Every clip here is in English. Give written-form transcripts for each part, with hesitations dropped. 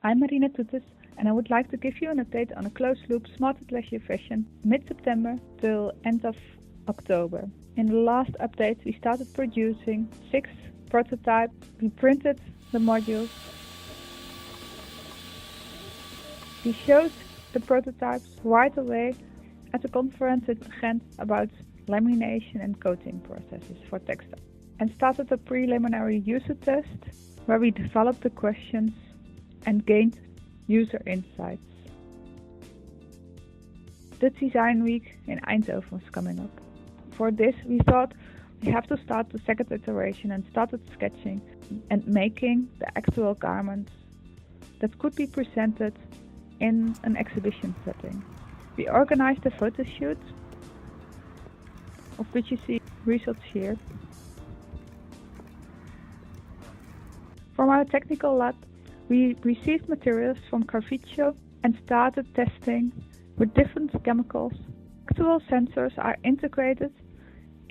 I'm Marina Toetes and I would like to give you an update on a closed-loop smart athleisure fashion mid-September till end of October. In the last update we started producing 6 prototypes, we printed the modules, we showed the prototypes right away at a conference in Ghent about lamination and coating processes for textile, and started a preliminary user test where we developed the questions and gained user insights. The design week in Eindhoven was coming up. For this we thought we have to start the second iteration and started sketching and making the actual garments that could be presented in an exhibition setting. We organized a photo shoot, of which you see results here. From our technical lab, we received materials from Carvicio and started testing with different chemicals. Actual sensors are integrated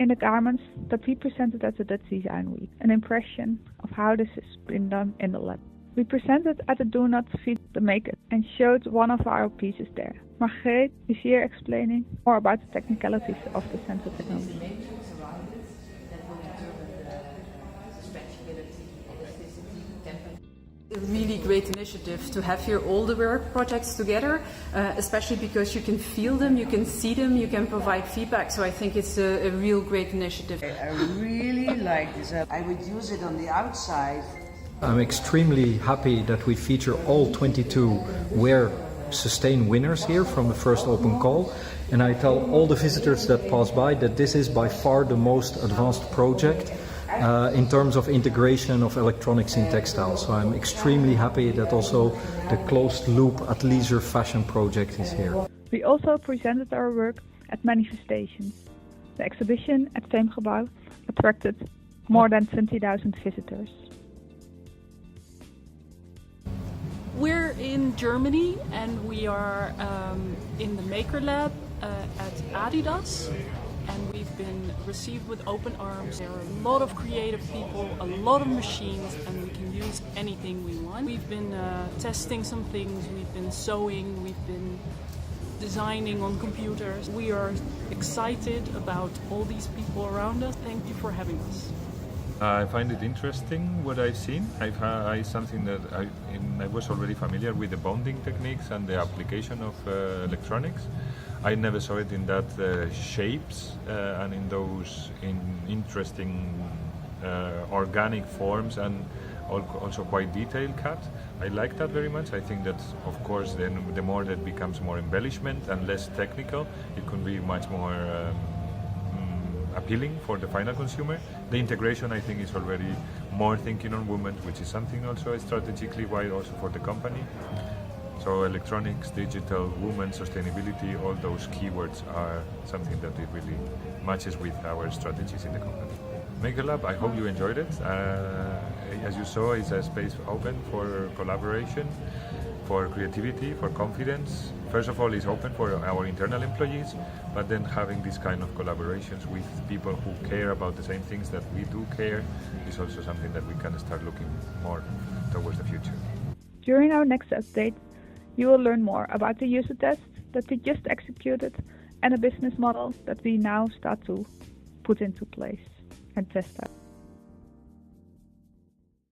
in the garments that we presented at the Dutch Design Week, an impression of how this has been done in the lab. We presented at the Do Not Feed the Make It and showed one of our pieces there. Margreet is here explaining more about the technicalities of the sensor technology. A really great initiative to have here all the work projects together, especially because you can feel them, you can see them, you can provide feedback. So I think it's a real great initiative. I really like this. I would use it on the outside. I'm extremely happy that we feature all 22 Wear Sustain winners here from the first open call. And I tell all the visitors that pass by that this is by far the most advanced project in terms of integration of electronics in textiles. So I'm extremely happy that also the closed-loop Athleisure fashion project is here. We also presented our work at manifestations. The exhibition at Theemgebouw attracted more than 20,000 visitors. We're in Germany and we are in the Maker Lab at Adidas. And we've been received with open arms. There are a lot of creative people, a lot of machines, and we can use anything we want. We've been testing some things, we've been sewing, we've been designing on computers. We are excited about all these people around us. Thank you for having us. I find it interesting what I've seen. Something that I was already familiar with the bonding techniques and the application of electronics. I never saw it in that shapes and in those interesting organic forms, and also quite detailed cut. I like that very much. I think that, of course, then the more that becomes more embellishment and less technical, it can be much more appealing for the final consumer. The integration, I think, is already more thinking on women, which is something also strategically wide also for the company. So electronics, digital, women, sustainability, all those keywords are something that it really matches with our strategies in the company. Maker Lab, I hope you enjoyed it. As you saw, it's a space open for collaboration, for creativity, for confidence. First of all, it's open for our internal employees, but then having this kind of collaborations with people who care about the same things that we do care is also something that we can start looking more towards the future. During our next update, you will learn more about the user test that we just executed and a business model that we now start to put into place and test out.